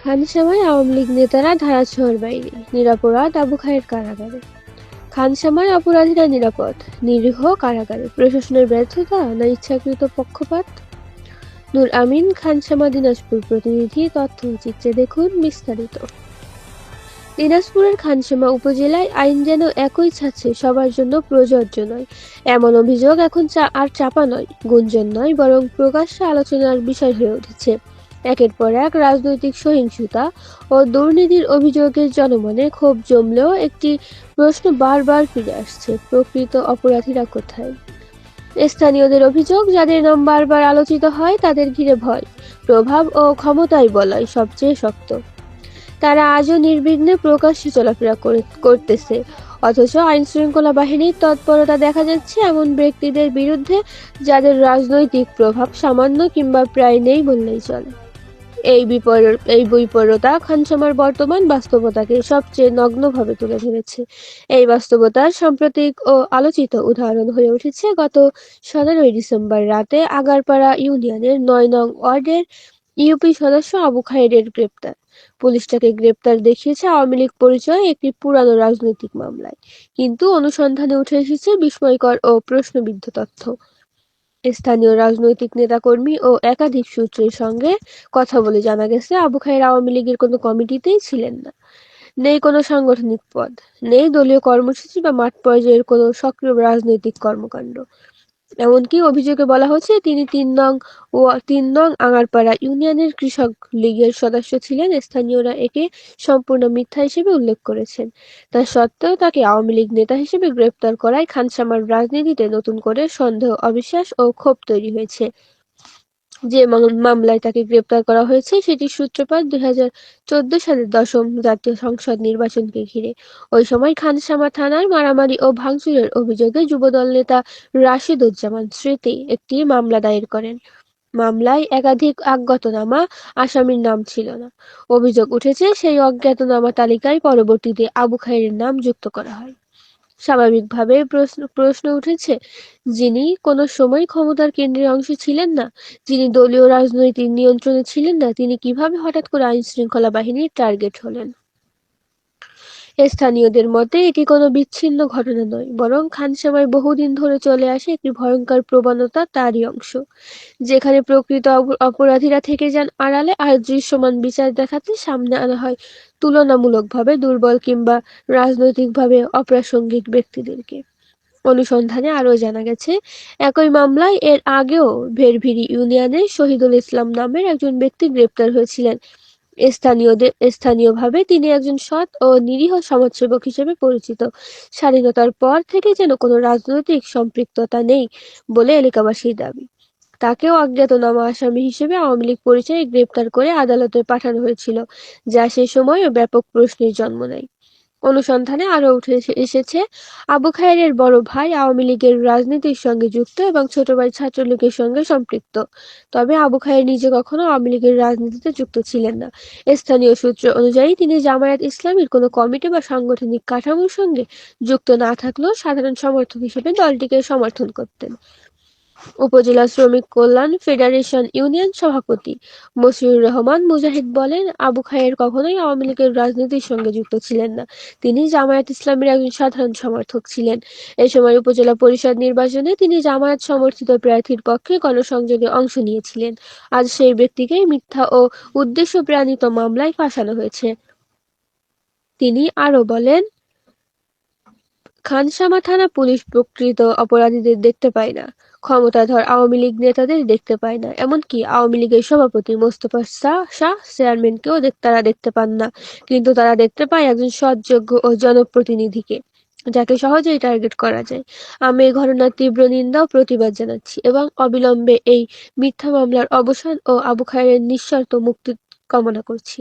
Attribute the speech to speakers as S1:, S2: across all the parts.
S1: খানসামায় আওয়ামী লীগ নেতারা ধারাছোঁয়ার বাইরে, নিরপরাধ আবু খায়ের কারাগারে। খানসামায় অপরাধীরা নিরাপদ, নিরীহ কারাগারে। প্রশাসনের ব্যর্থতা না ইচ্ছাকৃত পক্ষপাত? নূর আমিন, খানসামা, দিনাজপুর প্রতিনিধি। তথ্যচিত্রে দেখুন বিস্তারিত। দিনাজপুরের খানসামা উপজেলায় আইন যেন একই ছাঁচে সবার জন্য প্রযোজ্য নয়, এমন অভিযোগ এখন আর চাপা নয়, গুঞ্জন নয়, বরং প্রকাশ্যে আলোচনার বিষয় হয়ে উঠেছে। একের পর এক রাজনৈতিক সহিংসতা ও দুর্নীতির অভিযোগের জনমনে ক্ষোভ জমলেও একটি প্রশ্ন বারবার ফিরে আসছে: প্রকৃত অপরাধীরা কোথায়? স্থানীয়দের অভিযোগ, যাদের নাম বারবার আলোচিত হয় তাদের ঘিরে ভয়, প্রভাব ও ক্ষমতাই বলয় সবচেয়ে শক্ত। তারা আজও নির্বিঘ্নে প্রকাশ্যে চলাফেরা করতেছে, অথচ আইনশৃঙ্খলা বাহিনীর তৎপরতা দেখা যাচ্ছে এমন ব্যক্তিদের বিরুদ্ধে যাদের রাজনৈতিক প্রভাব সামান্য কিংবা প্রায় নেই বললেই চলে। এই বৈপরীত্যতা খানসামার বর্তমান বাস্তবতাকে সবচেয়ে নগ্নভাবে তুলে ধরেছে। এই বাস্তবতার সাম্প্রতিক ও আলোচিত উদাহরণ হয়ে উঠেছে গত 17 ডিসেম্বর রাতে আগারপাড়া ইউনিয়নের 9 নং ওয়ার্ডের ইউপি সদস্য আবু খায়েরের গ্রেপ্তার। পুলিশ তাকে গ্রেপ্তার দেখিয়েছে আওয়ামী লীগ পরিচয়ে একটি পুরানো রাজনৈতিক মামলায়, কিন্তু অনুসন্ধানে উঠে এসেছে বিস্ময়কর ও প্রশ্নবিদ্ধ তথ্য। স্থানীয় রাজনৈতিক নেতাকর্মী ও একাধিক সূত্রের সঙ্গে কথা বলে জানা গেছে, আবু খায়ের আওয়ামী লীগের কোনো কমিটিতেই ছিলেন না। নেই কোনো সাংগঠনিক পদ, নেই দলীয় কর্মসূচি বা মাঠ পর্যায়ের কোনো সক্রিয় রাজনৈতিক কর্মকাণ্ড। এমনকি অভিযোগে বলা হচ্ছে তিনি 3 নং আঙারপাড়া ইউনিয়নের কৃষক লীগের সদস্য ছিলেন। স্থানীয়রা একে সম্পূর্ণ মিথ্যা হিসেবে উল্লেখ করেছেন। তা সত্ত্বেও তাকে আওয়ামী লীগ নেতা হিসেবে গ্রেপ্তার করায় খানসামার রাজনীতিতে নতুন করে সন্দেহ, অবিশ্বাস ও ক্ষোভ তৈরি হয়েছে। যে মামলায় তাকে গ্রেপ্তার করা হয়েছে সেটির সূত্রপাত 2014 সালের 10ম জাতীয় সংসদ নির্বাচনকে ঘিরে। ওই সময় খানসামা থানার মারামারি ও ভাঙচুরের অভিযোগে যুবদল নেতা রাশেদুজ্জামান স্মৃতি একটি মামলা দায়ের করেন। মামলায় একাধিক অজ্ঞাতনামা আসামির নাম ছিল না। অভিযোগ উঠেছে সেই অজ্ঞাতনামা তালিকায় পরবর্তীতে আবু খায়েরের নাম যুক্ত করা হয়। স্বাভাবিকভাবে প্রশ্ন উঠেছে, যিনি কোনো সময় ক্ষমতার কেন্দ্রের অংশ ছিলেন না, যিনি দলীয় রাজনৈতিক নিয়ন্ত্রণে ছিলেন না, তিনি কিভাবে হঠাৎ করে আইনশৃঙ্খলা বাহিনীর টার্গেট হলেন? স্থানীয়দের মতে এটি কোনো বিচ্ছিন্ন ঘটনা নয়, বরং খানসামায় বহুদিন ধরে চলে আসে একটি ভয়ঙ্কর প্রবণতা, তারই অংশ, যেখানে প্রকৃত অপরাধীরা থেকে যান আড়ালে আর দৃশ্যমান বিচার দেখাতে সামনে আনা হয় তুলনামূলকভাবে দুর্বল কিংবা রাজনৈতিকভাবে অপ্রাসঙ্গিক ব্যক্তিদেরকে। অনুসন্ধানে আরও জানা গেছে, একই মামলায় এর আগেও ভেরভিরি ইউনিয়নের শহীদুল ইসলাম নামের একজন ব্যক্তি গ্রেপ্তার হয়েছিলেন। স্থানীয়ভাবে তিনি একজন সৎ ও নিরীহ সমাজসেবক হিসেবে পরিচিত। স্বাধীনতার পর থেকে যেন কোনো রাজনৈতিক সম্পৃক্ততা নেই বলে এলাকাবাসীর দাবি। তাকেও অজ্ঞাতনামা আসামি হিসেবে আওয়ামী লীগ পরিচয়ে গ্রেপ্তার করে আদালতে পাঠানো হয়েছিল, যা সে সময়ও ব্যাপক প্রশ্নের জন্ম নেয়। অনুসন্ধানে আরও উঠে এসেছে, আবু খায়েরের বড় ভাই আওয়ামী লীগের রাজনীতির সঙ্গে যুক্ত এবং ছোট ভাই ছাত্রলীগের সঙ্গে সম্পৃক্ত। তবে আবু খায়ের নিজে কখনো আওয়ামী লীগের রাজনীতিতে যুক্ত ছিলেন না। স্থানীয় সূত্র অনুযায়ী তিনি জামায়াত ইসলামীর কোনো কমিটি বা সাংগঠনিক কাঠামোর সঙ্গে যুক্ত না থাকলেও সাধারণ সমর্থক হিসেবে দলটিকে সমর্থন করতেন। উপজেলা শ্রমিক কল্যাণ ফেডারেশন ইউনিয়ন সভাপতি মশিউর রহমান মুজাহিদ বলেন, আবু খায়ের কখনোই আওয়ামী লীগের রাজনীতির সঙ্গে যুক্ত ছিলেন না। তিনি জামায়াত ইসলামীর একজন সাধারণ সমর্থক ছিলেন। এ সময় উপজেলা পরিষদ নির্বাচনে তিনি জামায়াত সমর্থিত প্রার্থীর পক্ষে গণসংযোগে অংশ নিয়েছিলেন। আজ সেই ব্যক্তিকেই মিথ্যা ও উদ্দেশ্যপ্রণোদিত মামলায় ফাঁসানো হয়েছে। তিনি আরও বলেন, খানসামা থানা পুলিশ প্রকৃত অপরাধীদের দেখতে পায় না, ক্ষমতাধর আওয়ামী লীগ নেতাদের দেখতে পায় না, এমনকি আওয়ামী লীগের সভাপতি মোস্তফা শাহ চেয়ারম্যানকেও তারা দেখতে পান না। কিন্তু তারা দেখতে পায় একজন সৎ, যোগ্য ও জনপ্রতিনিধিকে, যাকে সহজেই টার্গেট করা যায়। আমি এই ঘটনার তীব্র নিন্দা ও প্রতিবাদ জানাচ্ছি এবং অবিলম্বে এই মিথ্যা মামলার অবসান ও আবু খায়েরের নিঃশর্ত মুক্তি কামনা করছি।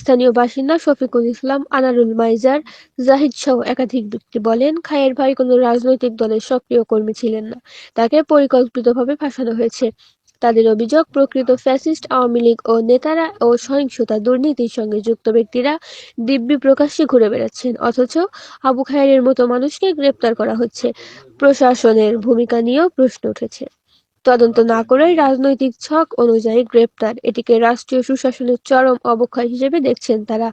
S1: স্থানীয় বাসিন্দা শফিকুল ইসলাম, আনারুল মাইজার, জাহিদসহ একাধিক ব্যক্তি বলেন, খায়ের ভাই কোনো রাজনৈতিক দলের সক্রিয় কর্মী ছিলেন না। তাকে পরিকল্পিতভাবে ফাঁসানো হয়েছে। তাদের অভিযোগ, প্রকৃত ফ্যাসিস্ট আওয়ামী লীগ ও নেতারা ও সহিংসতা, দুর্নীতির সঙ্গে যুক্ত ব্যক্তিরা দিব্যি প্রকাশ্যে ঘুরে বেড়াচ্ছেন, অথচ আবু খায়েরের মতো মানুষকে গ্রেপ্তার করা হচ্ছে। প্রশাসনের ভূমিকা নিয়েও প্রশ্ন উঠেছে। তদন্ত না করেই রাজনৈতিক ছক অনুযায়ী গ্রেপ্তার, এটিকে রাষ্ট্রীয় সুশাসনের চরম অবক্ষয় হিসেবে দেখছেন তারা।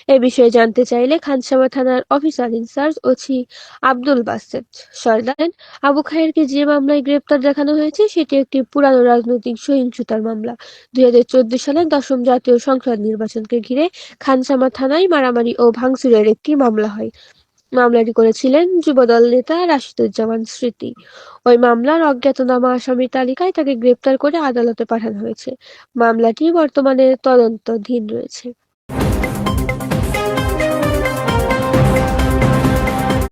S1: এ বিষয়ে জানতে চাইলে খানসামা থানার officer in charge OC Abdul Baset Sardar বলেন, আবু খায়েরকে যে মামলায় গ্রেপ্তার দেখানো হয়েছে সেটি একটি পুরানো রাজনৈতিক সহিংসতার মামলা। 2014 সালের 10ম জাতীয় সংসদ নির্বাচনকে ঘিরে খানসামা থানায় মারামারি ও ভাঙচুরের একটি মামলা হয়। মামলাটি করেছিলেন যুবদল নেতা রাশিদুজ্জামান স্মৃতি। ওই মামলার অজ্ঞাতনামা আসামির তালিকায় তাকে গ্রেপ্তার করে আদালতে পাঠানো হয়েছে। মামলাটি বর্তমানে তদন্তাধীন রয়েছে।